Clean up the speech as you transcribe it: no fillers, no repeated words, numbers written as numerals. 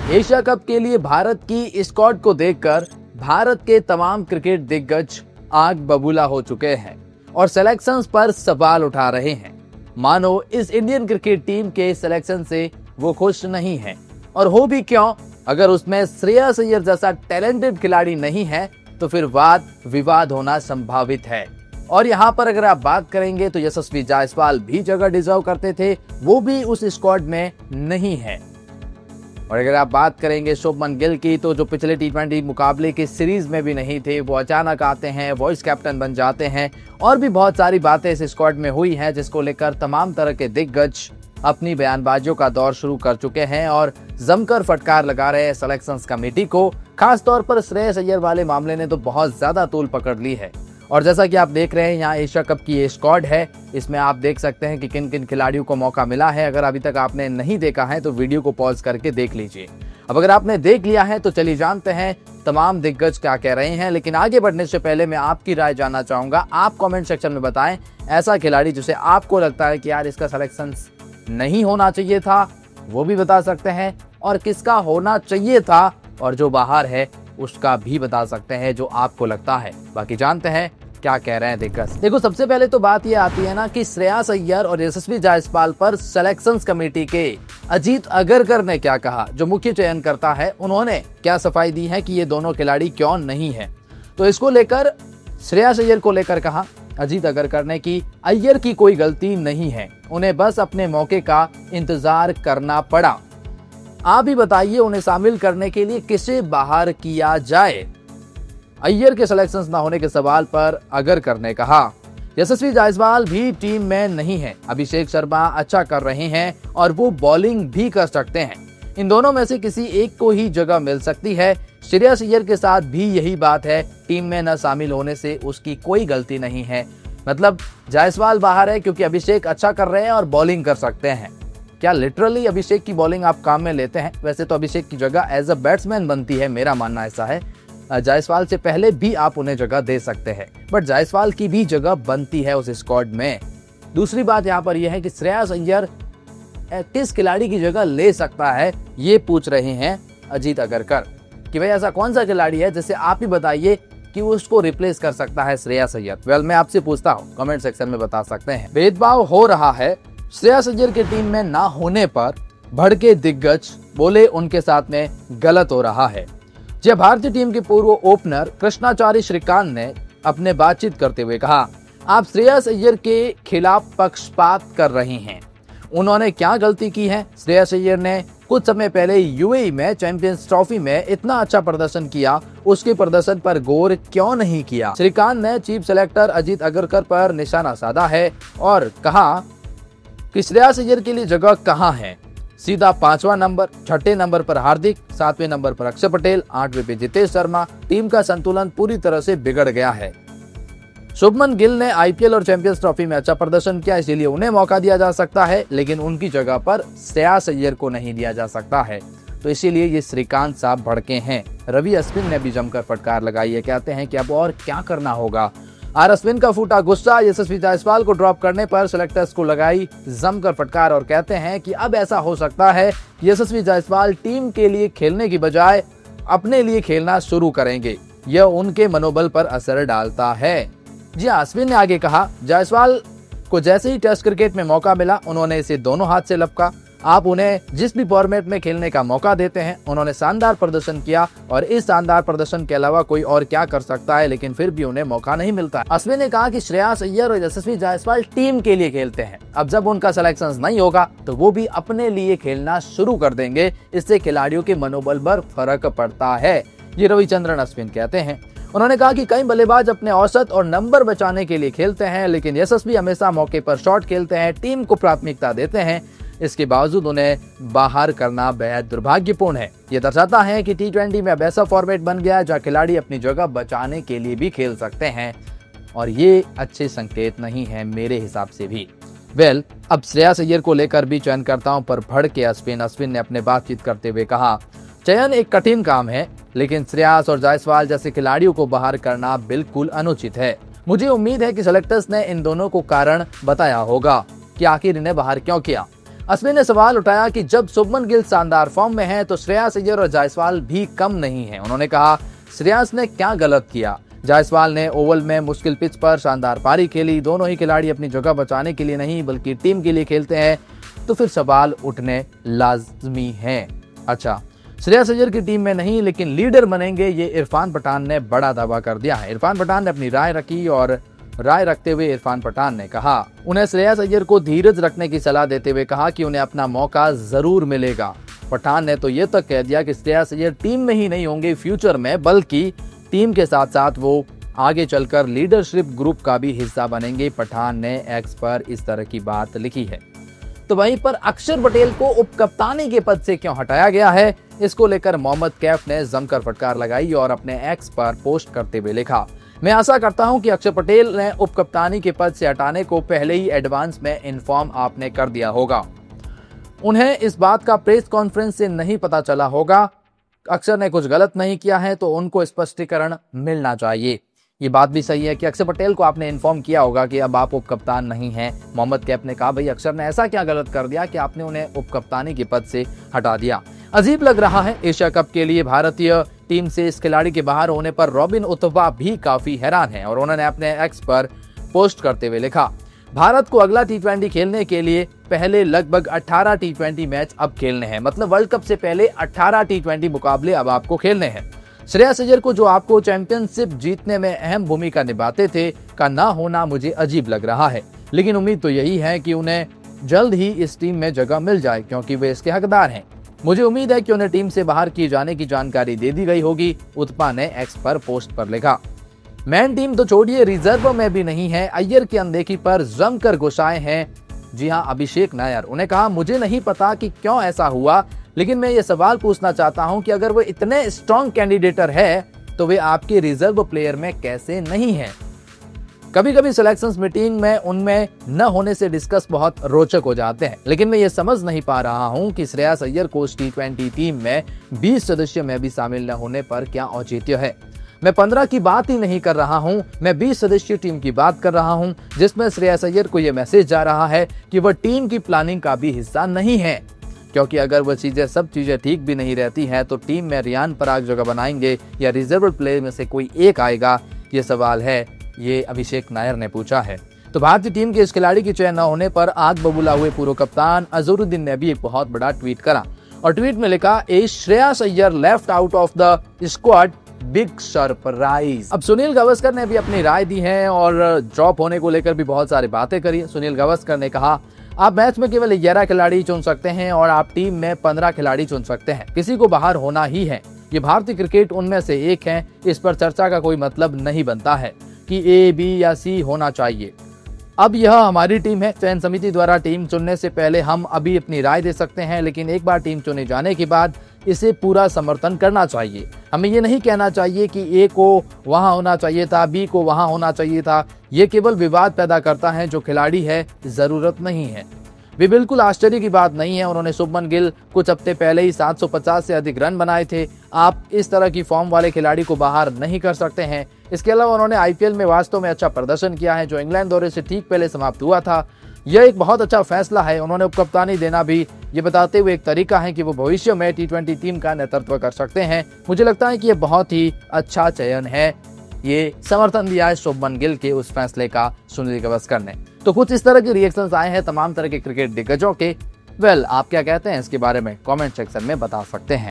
Asia cup के लिए भारत की स्क्वाड को देखकर भारत के तमाम क्रिकेट दिग्गज आग बबूला हो चुके हैं और सिलेक्शंस पर सवाल उठा रहे हैं। मानो इस इंडियन क्रिकेट टीम के सिलेक्शन से वो खुश नहीं है, और हो भी क्यों। अगर उसमें श्रेयस अय्यर जैसा टैलेंटेड खिलाड़ी नहीं है तो फिर वाद विवाद होना संभावित है। और यहाँ पर अगर आप बात करेंगे तो यशस्वी जायसवाल भी जगह डिजर्व करते थे, वो भी उस स्क्वाड में नहीं है। और अगर आप बात करेंगे शुभमन गिल की, तो जो पिछले टी20 मुकाबले के सीरीज में भी नहीं थे, वो अचानक आते हैं, वाइस कैप्टन बन जाते हैं, और भी बहुत सारी बातें इस स्क्वाड में हुई हैं जिसको लेकर तमाम तरह के दिग्गज अपनी बयानबाजियों का दौर शुरू कर चुके हैं और जमकर फटकार लगा रहे हैं सिलेक्शंस कमेटी को। खासतौर पर श्रेयस अय्यर वाले मामले ने तो बहुत ज्यादा तूल पकड़ ली है। और जैसा कि आप देख रहे हैं, यहाँ एशिया कप की ये स्क्वाड है, इसमें आप देख सकते हैं कि किन किन खिलाड़ियों को मौका मिला है। अगर अभी तक आपने नहीं देखा है तो वीडियो को पॉज करके देख लीजिए। अब अगर आपने देख लिया है तो चलिए जानते हैं तमाम दिग्गज क्या कह रहे हैं। लेकिन आगे बढ़ने से पहले मैं आपकी राय जानना चाहूंगा। आप कमेंट सेक्शन में बताएं, ऐसा खिलाड़ी जिसे आपको लगता है कि यार इसका सिलेक्शन नहीं होना चाहिए था, वो भी बता सकते हैं, और किसका होना चाहिए था और जो बाहर है उसका भी बता सकते हैं जो आपको लगता है। बाकी जानते हैं क्या कह रहे हैं दिग्गज। देखो, सबसे पहले तो बात ये आती है ना कि श्रेयस अय्यर और यशस्वी जायसवाल पर सिलेक्शंस कमेटी के अजीत अगरकर ने क्या कहा। जो मुख्य चयन करता है, उन्होंने क्या सफाई दी है कि ये दोनों खिलाड़ी क्यों नहीं है। तो इसको लेकर श्रेयस अय्यर को लेकर कहा अजीत अगरकर ने कि अय्यर की कोई गलती नहीं है, उन्हें बस अपने मौके का इंतजार करना पड़ा। आप ही बताइए उन्हें शामिल करने के लिए किसे बाहर किया जाए। अय्यर के सिलेक्शंस ना होने के सवाल पर अगरकर ने कहा यशस्वी जायसवाल भी टीम में नहीं है, अभिषेक शर्मा अच्छा कर रहे हैं और वो बॉलिंग भी कर सकते हैं। इन दोनों में से किसी एक को ही जगह मिल सकती है। श्रेयस अय्यर के साथ भी यही बात है, टीम में न शामिल होने से उसकी कोई गलती नहीं है। मतलब जायसवाल बाहर है क्योंकि अभिषेक अच्छा कर रहे हैं और बॉलिंग कर सकते हैं। क्या लिटरली अभिषेक की बॉलिंग आप काम में लेते हैं? वैसे तो अभिषेक की जगह एज अ बैट्समैन बनती है, मेरा मानना ऐसा है। जायसवाल से पहले भी आप उन्हें जगह दे सकते हैं, बट जायसवाल की भी जगह बनती है उस स्क्वाड में। दूसरी बात यहाँ पर यह है कि श्रेयस अय्यर किस खिलाड़ी की जगह ले सकता है, ये पूछ रहे हैं अजीत अगरकर कि भाई ऐसा कौन सा खिलाड़ी है जिसे आप ही बताइए कि उसको रिप्लेस कर सकता है श्रेयस अय्यर। वेल, मैं आपसे पूछता हूँ, कमेंट सेक्शन में बता सकते हैं। भेदभाव हो रहा है श्रेयस अय्यर के टीम में ना होने पर, भड़के दिग्गज बोले उनके साथ में गलत हो रहा है। जब भारतीय टीम के पूर्व ओपनर कृष्णाचार्य श्रीकांत ने अपने बातचीत करते हुए कहा आप श्रेयस अय्यर के खिलाफ पक्षपात कर रहे हैं। उन्होंने क्या गलती की है? श्रेयस अय्यर ने कुछ समय पहले यूएई में चैंपियंस ट्रॉफी में इतना अच्छा प्रदर्शन किया, उसके प्रदर्शन पर गौर क्यों नहीं किया? श्रीकांत ने चीफ सेलेक्टर अजीत अगरकर पर निशाना साधा है और कहा कि श्रेयस अय्यर के लिए जगह कहां है। सीधा 5वां नंबर, 6ठे नंबर पर हार्दिक, 7वें नंबर पर अक्षर पटेल, 8वें पे जितेश शर्मा। टीम का संतुलन पूरी तरह से बिगड़ गया है। शुभमन गिल ने आईपीएल और चैंपियंस ट्रॉफी में अच्छा प्रदर्शन किया, इसीलिए उन्हें मौका दिया जा सकता है, लेकिन उनकी जगह पर श्रेयस अय्यर को नहीं दिया जा सकता है। तो इसीलिए ये श्रीकांत साहब भड़के हैं। रवि अश्विन ने भी जमकर फटकार लगाई है, कहते हैं कि अब और क्या करना होगा। आर अश्विन का फूटा गुस्सा, यशस्वी जायसवाल को ड्रॉप करने पर सिलेक्टर्स को लगाई जमकर फटकार और कहते हैं कि अब ऐसा हो सकता है कि यशस्वी जायसवाल टीम के लिए खेलने की बजाय अपने लिए खेलना शुरू करेंगे। यह उनके मनोबल पर असर डालता है। जी अश्विन ने आगे कहा जायसवाल को जैसे ही टेस्ट क्रिकेट में मौका मिला, उन्होंने इसे दोनों हाथ से लपका। आप उन्हें जिस भी फॉर्मेट में खेलने का मौका देते हैं, उन्होंने शानदार प्रदर्शन किया और इस शानदार प्रदर्शन के अलावा कोई और क्या कर सकता है, लेकिन फिर भी उन्हें मौका नहीं मिलता। अश्विन ने कहा कि श्रेयस अय्यर और यशस्वी जायसवाल टीम के लिए खेलते हैं। अब जब उनका सिलेक्शन नहीं होगा तो वो भी अपने लिए खेलना शुरू कर देंगे। इससे खिलाड़ियों के मनोबल पर फर्क पड़ता है, ये रविचंद्रन अश्विन कहते हैं। उन्होंने कहा कि कई बल्लेबाज अपने औसत और नंबर बचाने के लिए खेलते हैं, लेकिन यशस्वी हमेशा मौके पर शॉट खेलते हैं, टीम को प्राथमिकता देते हैं। इसके बावजूद उन्हें बाहर करना बेहद दुर्भाग्यपूर्ण है। ये दर्शाता है कि टी20 में अब ऐसा फॉर्मेट बन गया है जहाँ खिलाड़ी अपनी जगह बचाने के लिए भी खेल सकते हैं, और ये अच्छे संकेत नहीं है मेरे हिसाब से भी। वेल, अब श्रेयस अय्यर को लेकर भी चयनकर्ताओं पर भड़के अश्विन ने अपने बातचीत करते हुए कहा चयन एक कठिन काम है, लेकिन श्रेयस और जायसवाल जैसे खिलाड़ियों को बाहर करना बिल्कुल अनुचित है। मुझे उम्मीद है कि सेलेक्टर्स ने इन दोनों को कारण बताया होगा कि आखिर इन्हें बाहर क्यों किया। अश्विन ने सवाल उठाया कि जब शुभमन गिल शानदार फॉर्म में है तो श्रेयस अय्यर और जायसवाल भी कम नहीं है। उन्होंने कहा, श्रेयस ने क्या गलत किया? जायसवाल ने ओवल में मुश्किल पिच पर शानदार पारी खेली। दोनों ही खिलाड़ी अपनी जगह बचाने के लिए नहीं बल्कि टीम के लिए खेलते हैं, तो फिर सवाल उठने लाजमी हैं। अच्छा, श्रेयस अय्यर की टीम में नहीं लेकिन लीडर बनेंगे, ये इरफान पठान ने बड़ा दावा कर दिया है। इरफान पठान ने अपनी राय रखी और राय रखते हुए इरफान पठान ने कहा, उन्हें श्रेयस अय्यर को धीरज रखने की सलाह देते हुए कहा कि उन्हें अपना मौका जरूर मिलेगा। पठान ने तो ये तक कह दिया कि श्रेयस अय्यर टीम में ही नहीं होंगे फ्यूचर में, बल्कि टीम के साथ साथ वो आगे चलकर लीडरशिप ग्रुप का भी हिस्सा बनेंगे। पठान ने एक्स पर इस तरह की बात लिखी है। तो वहीं पर अक्षर पटेल को उपकप्तानी के पद से क्यों हटाया गया है, इसको लेकर मोहम्मद कैफ ने जमकर फटकार लगाई और अपने एक्स पर पोस्ट करते हुए लिखा, मैं आशा करता हूं कि अक्षर पटेल ने उपकप्तानी के पद से हटाने को पहले ही एडवांस में इन्फॉर्म आपने कर दिया होगा। उन्हें इस बात का प्रेस कॉन्फ्रेंस से नहीं पता चला होगा। अक्षर ने कुछ गलत नहीं किया है तो उनको स्पष्टीकरण मिलना चाहिए। ये बात भी सही है कि अक्षर पटेल को आपने इन्फॉर्म किया होगा कि अब आप उपकप्तान नहीं हैं। मोहम्मद कैफ ने कहा, भाई अक्षर ने ऐसा क्या गलत कर दिया कि आपने उन्हें उपकप्तानी के पद से हटा दिया। अजीब लग रहा है। एशिया कप के लिए भारतीय टीम से इस खिलाड़ी के बाहर होने पर रॉबिन उथप्पा भी काफी हैरान है और उन्होंने अपने एक्स पर पोस्ट करते हुए लिखा, भारत को अगला टी20 खेलने के लिए पहले लगभग 18 टी20 मैच अब खेलने हैं। मतलब वर्ल्ड कप से पहले 18 टी20 मुकाबले अब आपको खेलने हैं। श्रेयस अय्यर को, जो आपको चैंपियनशिप जीतने में अहम भूमिका निभाते थे, का ना होना मुझे अजीब लग रहा है, लेकिन उम्मीद तो यही है कि उन्हें जल्द ही इस टीम में जगह मिल जाए क्योंकि वे इसके हकदार हैं। मुझे उम्मीद है कि उन्हें टीम से बाहर किए जाने की जानकारी दे दी गई होगी, उथप्पा ने एक्स पर पोस्ट पर लिखा। मैन टीम तो छोड़िए, रिजर्व में भी नहीं है। अय्यर की अनदेखी पर जमकर गुस्साए हैं, जी हां, अभिषेक नायर। उन्हें कहा, मुझे नहीं पता कि क्यों ऐसा हुआ, लेकिन मैं ये सवाल पूछना चाहता हूं कि अगर वो इतने स्ट्रॉन्ग कैंडिडेटर है तो वे आपके रिजर्व प्लेयर में कैसे नहीं है। कभी कभी सिलेक्शंस मीटिंग में उनमें न होने से डिस्कस बहुत रोचक हो जाते हैं, लेकिन मैं ये समझ नहीं पा रहा हूं कि श्रेयस अय्यर को टी20 टीम में 20 सदस्य में भी शामिल न होने पर क्या औचित्य है। मैं 15 की बात ही नहीं कर रहा हूं, मैं 20 सदस्यीय टीम की बात कर रहा हूं, जिसमें श्रेयस अय्यर को यह मैसेज जा रहा है कि वह टीम की प्लानिंग का भी हिस्सा नहीं है। क्योंकि अगर वह सब चीजें ठीक भी नहीं रहती हैं तो टीम में रियान पराग जगह बनाएंगे या रिजर्व प्लेयर में से कोई एक आएगा, ये सवाल है, ये अभिषेक नायर ने पूछा है। तो भारतीय टीम के इस खिलाड़ी के चयन न होने पर आग बबूला हुए पूर्व कप्तान अजहरुद्दीन ने भी एक बहुत बड़ा ट्वीट करा और ट्वीट में लिखा, a Shreyas Iyer left out of the squad, big surprise. अब सुनील गावस्कर ने भी अपनी राय दी है और ड्रॉप होने को लेकर भी बहुत सारी बातें करी। सुनील गावस्कर ने कहा, आप मैच में केवल 11 खिलाड़ी चुन सकते हैं और आप टीम में 15 खिलाड़ी चुन सकते हैं, किसी को बाहर होना ही है। ये भारतीय क्रिकेट उनमें से एक है, इस पर चर्चा का कोई मतलब नहीं बनता है कि ए, बी या सी होना चाहिए। अब यह हमारी टीम है, चयन समिति द्वारा टीम चुनने से पहले हम अभी अपनी राय दे सकते हैं, लेकिन एक बार टीम चुने जाने के बाद इसे पूरा समर्थन करना चाहिए। हमें ये नहीं कहना चाहिए कि ए को वहां होना चाहिए था, बी को वहां होना चाहिए था। ये केवल विवाद पैदा करता है, जो खिलाड़ी है जरूरत नहीं है। वे बिल्कुल आश्चर्य की बात नहीं है। उन्होंने शुभमन गिल कुछ हफ्ते पहले ही 750 से अधिक रन बनाए थे। आप इस तरह की फॉर्म वाले खिलाड़ी को बाहर नहीं कर सकते हैं। इसके अलावा उन्होंने आईपीएल में वास्तव में अच्छा प्रदर्शन किया है, जो इंग्लैंड दौरे से ठीक पहले समाप्त हुआ था। यह एक बहुत अच्छा फैसला है। उन्होंने उपकप्तानी देना भी ये बताते हुए एक तरीका है कि वो भविष्य में टी20 टीम का नेतृत्व कर सकते हैं। मुझे लगता है कि यह बहुत ही अच्छा चयन है। ये समर्थन दिया है शुभमन गिल के उस फैसले का सुनील गावस्कर ने। तो कुछ इस तरह के रिएक्शंस आए हैं तमाम तरह के क्रिकेट दिग्गजों के। आप क्या कहते हैं इसके बारे में कमेंट सेक्शन में बता सकते हैं।